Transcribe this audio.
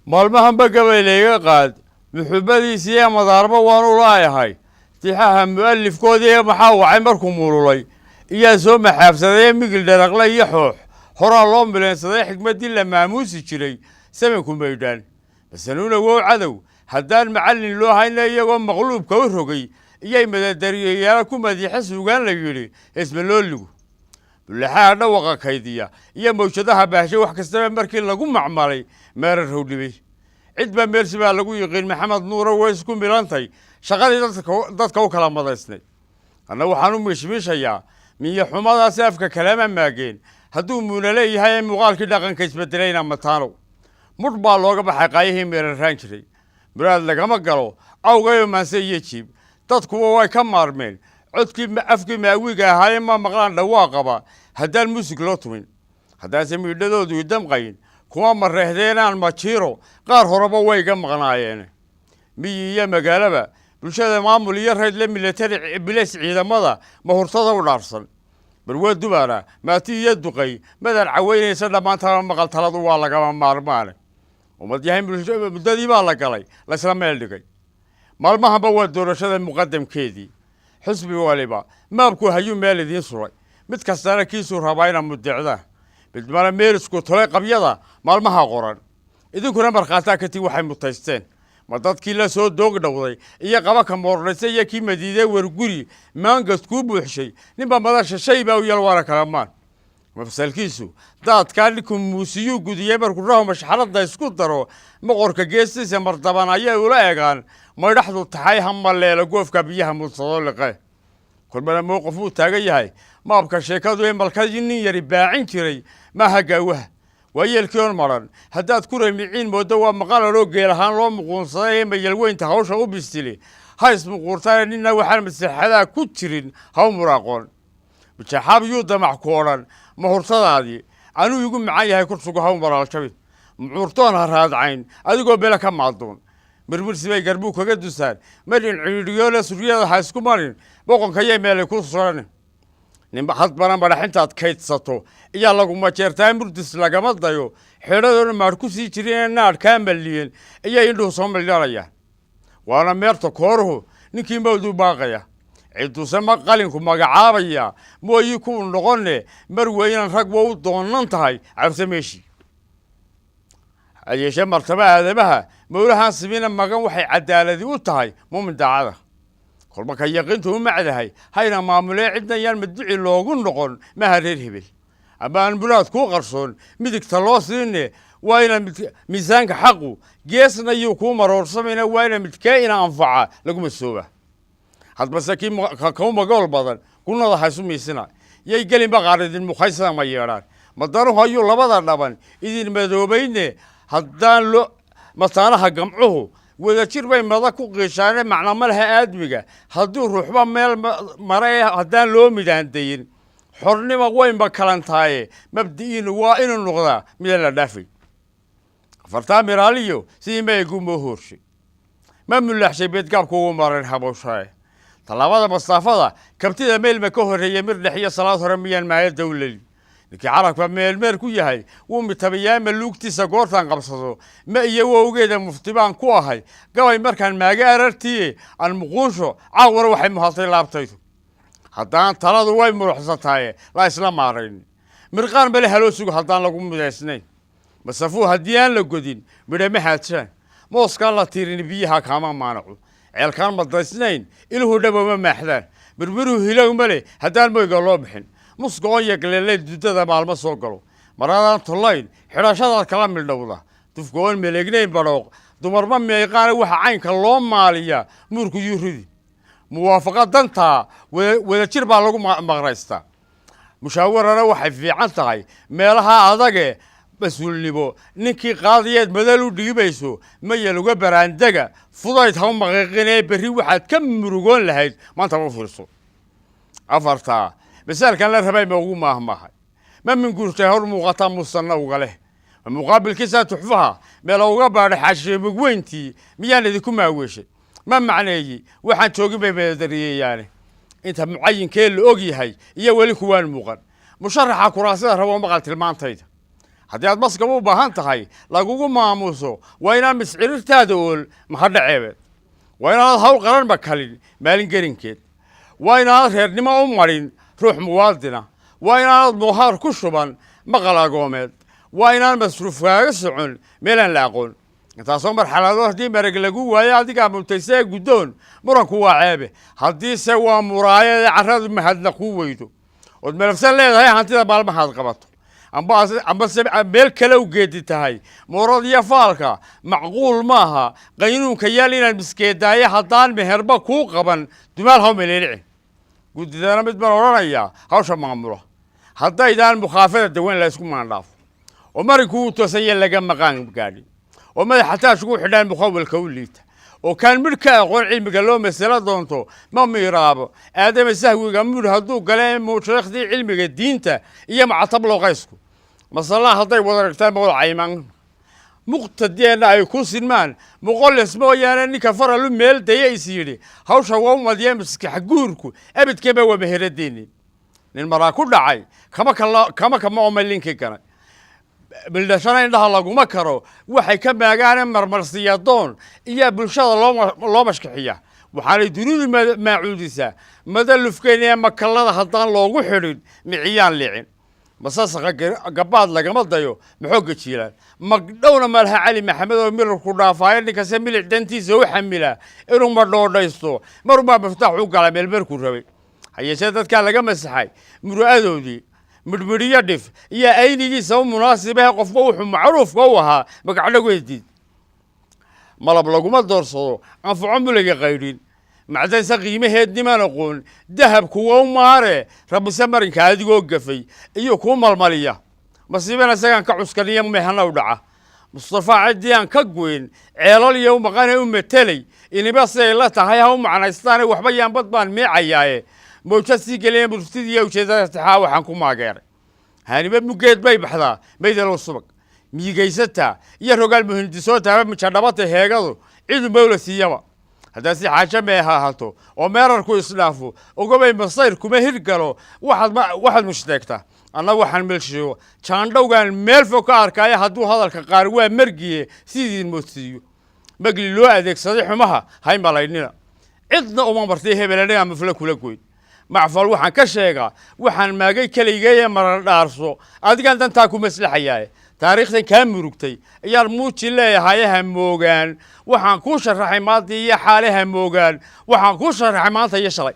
maalmahan bagabaylayga qaad muxubadiisii ee madaarba waanu laayahay tixaha mu'alifkoodii maxaa wacay markuu mululay iyaa soo maxaabsaday migil dharaqle iyo xoox horaa loo mileensaday xikmaddii la maamuusi jiray samanku maydhaan basanuuna wow cadow haddaan macallin loo hayna iyagoo maqluubka u rogay iyay madadariyayaala ku madiixa suugaan la yidhi ismalooligu bulaxaha dhawaqa kaydiya iyo mawjadaha baahshay wax kastaba markii lagu macmalay meerar howdhibay cid baa meelsi baa lagu yiqiin maxamed nuuro way isku milantay shaqadii dadka u kala madaysnay anna waxaan u miishmiishayaa miyo xumadaasi afka kalama maageen hadduu muuna leeyahay ee muuqaalkii dhaqanka isbedelayna mataanow mudh baa looga baxay qaayihii meeraraan jiray muraad lagama galo awgayo maanse iyo jiib dadkuwa way ka maarmeen codkii afkii maawiga ahaayee ma maqlaan dhawaaqaba haddaan muusig loo tumin haddaanse miidhadoodu idamqayn kuma mareexdeenaan majiiro qaar horeba way ga maqnaayeen miyi iyo magaalaba bulshada maamul iyo rayd la milatari bileys ciidamada mahurtada u dhaarsan barwaa dubaana maati iyo duqay madar caweynaysa dhammaantaba maqal taladu waa lagama maarmaane ummadyahay muddadii baa la galay laysla meel dhigay maalmahanba waa doorashada muqadamkeedii xusbi waliba maabku hayuu meel idiin suray mid kastana kiisuu rabaa ina mudecdaan midmana meerisku tolay qabyada maalmaha qoran idinkuna markhaataa katii waxay mutaysteen ma dadkii la soo doog dhowday iyo qabaka moordhaysa iyo kii madiidee warguri maangad kuu buuxshay ninba madasha shay baa u yal waana kalamaan mafsalkiisu daadkaa ninkuu muusiyuu gudiyey markuu raho mashxaradda isku daro moqorka geestiisa mardaban ayay ula eegaan maydhaxdu taxay hamaleela goofka biyaha mudsado liqe kolbana mowqif uu taagan yahay maabka sheekadu ee malkadii nin yari baacin jiray maaha gaawaha waa yeelkii on maran haddaad ku ramiciin mooddo waa maqalaloo geel ahaan loo muquunsaday ee mayalweynta hawsha u bistili ha ismuquurtaane ninna waxaan maslaxadaa ku jirin ha u muraaqoon mijaxaab yuu damac ku odhan mahurtadaadii anuu igu macan yahay kursugu ha u maraaljabin mucuurtoon ha raadcayn adigoo bele ka maaduun mirmirsi bay garbuu kaga dusaan marin cidhiidhiyoole suryada ha isku marin boqonkayay meelay ku suranin ninba hadbana madaxintaad kaydsato iyaa laguma jeertaa murdis lagama dayo xeedhadoona maadh ku sii jireen naadh kaa maliyeen iyay indhuhu soo mildhanayaan waana meerta kooruhu ninkii mawduu baaqaya cidduse ma qalinku magacaabaya mooyii kuu noqonne mar weynan rag wa u doonan tahay cabse meeshii hayeeshee martaba aadamaha mawlahaan simina magan waxay cadaaladi u tahay muumin daacada kolba ka yaqiintu u macdahay hayna maamulee cidna yaan madduci loogu noqon maha reer hebel ama aan bulaad kuu qarsoon midigta loo siine waa ina miisaanka xaqu geesna yuu kuu maroorsamayna waa ina midkee ina anfaca lagu masooba hadbase kii kau magool badan gunada haysu miisina yay gelinba qaar idin mukhaysada ma yeedhaan madanuhu ayuu labada dhaban idin madoobayne haddaan mataanaha gamcuhu wadajir bay mada ku qiishaane macna ma laha aadmiga hadduu ruuxba meel mare haddaan loo midaandayin xornima weynba kalantaaye mabdi'iinu waa inuu noqdaa midaan la dhaafay afartaa miraaliyo sidii maegu moo hoorshay ma mulaxshay beedgaabku ugu maran habowshaaye tallaabada masaafada kabtida meelma ka horreeya mir dhex iyo salaad hore miyaan maayo dawlali ninkii carabka meelmeer ku yahay wuu mitabayaama luugtiisa goortaan qabsado ma iyo wowgeeda muftibaan ku ahay gabay markaan maaga arartiye aan muquunsho caawara waxay muhatay laabtaydu haddaan taladu way muruxsataaye la isla maarayn mirqaan bale haloo sugo haddaan lagu midaysnayn masafuu haddii aan la godin midha ma haadshaan mooskaan la tiirin biyaha kaama maanaco ceelkaan madaysnayn iluhu dhabooma maaxdaan mirmiruhu hilow ma leh haddaan moyga loo bixin musgoon yagleelay dudada maalmo soo galo maradaan tollayn xidhashadaad kala mildhowda dufgoon meleegnayn badhooq dumarma meeqaana waxa caynka loo maaliyaa muurku yuu ridi muwaafaqa dantaa wadajir baa lagu maqraystaa mushaawarana waxay fiican tahay meelaha adage mas-uulnimo ninkii qaadiyeed madal u dhiibayso mayal uga baraandega fudayd ha u maqiiqinee berri waxaad ka murugoon lahayd maanta u fiirso afartaa masaalkan la rabay ma ugu maahmaahay ma minguurtay hor muuqataa musanna uga leh ma muqaabilkiisaa tuxfaha meela uga baadhay xaashiimig weyntii miyaan idinku maaweeshay ma macneeyi waxaan joogin bay meedariyeeyaane inta mucayinkee la og yahay iyo weli kuwaan muuqan musharaxa kuraasida rabo maqal tilmaantayda haddii aad maskab u baahan tahay lagugu maamuuso waa inaad miscirirtaada ool mahadha ceebeed waa inaanad hawl qaranba kalin maalin gelinkeed waa inaanad reernimo u marin ruux muwaadina waa inaanad muuhaar ku shuban maqal agoomeed waa inaan masruuf kaaga socon meelaan la aqoon intaasoo marxalado haddii marag lagu waayo adigaa mutayse guddoon muranku waa ceebe haddiise waa muraayade carradu mahadna kuu weydo ood malafsan leedahay hantida maalmahaad qabato ambase meel kale u geedi tahay muurad iyo faalka macquul maaha qaynuunka yaal inaad miskeedaaye haddaan meherba kuu qaban dumaal haw meleelicin guddidana mid baan odhanayaa hawsha maamula haddaydaan mukhaafada daweyn la isku maandhaafo oo marinkuu toosanya laga maqaan gaadhin oo madaxa taashku xidhaan mukhawalka u liita oo kaan midh ka aqoon cilmiga loo masalo doonto ma miiraabo aadama sahwiga mudh hadduu gale sheekhdii cilmiga diinta iyo macatab looqaysku masalaha hadday wada dhigtaan mawda caymaan muqtadeenna ay ku sinmaan muqolles mooyaane ninka faralu meel daya is yidhi hawsha waa umadiya maskax guurku abidkaba waa meheradeenni nin maraa ku dhacay kama oomalinkii ganay bildhashana indhaha laguma karo waxay ka maagaane marmarsiyadoon iyo bulshada loo mashkixiya waxaanay dunidu maacuudisaa madalufkeen ee makallada haddaan loogu xidhin miciyaan liicin masasaqa gabaad lagama dayo maxooga jiilaan magdhowna malaha cali maxamed oo milarku dhaafaayo ninkase milic dantiisa u xamilaa inuu madhoodhaysto marumaa miftaax u gala meelmarkuu rabay hayeeshee dadkaa laga masaxay muru'adoodii midhmidhiyo dhif iyo aynigiisa u munaasibahe qofba wuxuu macruufka u ahaa magacdhageediid malab laguma doorsado anfaco muliga qaydhin macdanse qiimaheed niman aqoon dahabkuwa u maare rabise marinka adigoo gafay iyo kuu malmaliya masiibana isagaan ka cuskaniyo mehana u dhaca mustafaa ciddii aan ka goyn ceelal iyo u maqane u matelay iniba siday la tahay ha u macnaystaane waxba yaanbad baan meecayaaye mawjad sii geliya murtidiiyo ujeedada tixaa waxaan ku maageeray haniba mugeed bay baxdaa maydalow subag miigaysataa iyo rogaal muhindisootaba mijadhabata heegadu cidu mawla siiyaba haddaa si xaajo meeha ahato oo meerarku isdhaafo ogobay masayr kuma hirgalo waxaad mushtaegtaa anna waxaan meelshiyo jaandhowgaan meel fog ka arkaayo hadduu hadalka qaar waa margiye sidiin moodsiiyo magli loo adeegsaday xumaha hay malaynina cidna uma martay hebelanigaa mufla kula goyn macfal waxaan ka sheegaa waxaan maagay keligeeye marar dhaarso adigaan dantaa ku maslaxayaaye taariikhdan kaa murugtay ayaan muuji leeyahay ha moogaan waxaan kuu sharaxay maanta iyo xaale ha moogaan waxaan kuu sharaxay maanta iyo shalay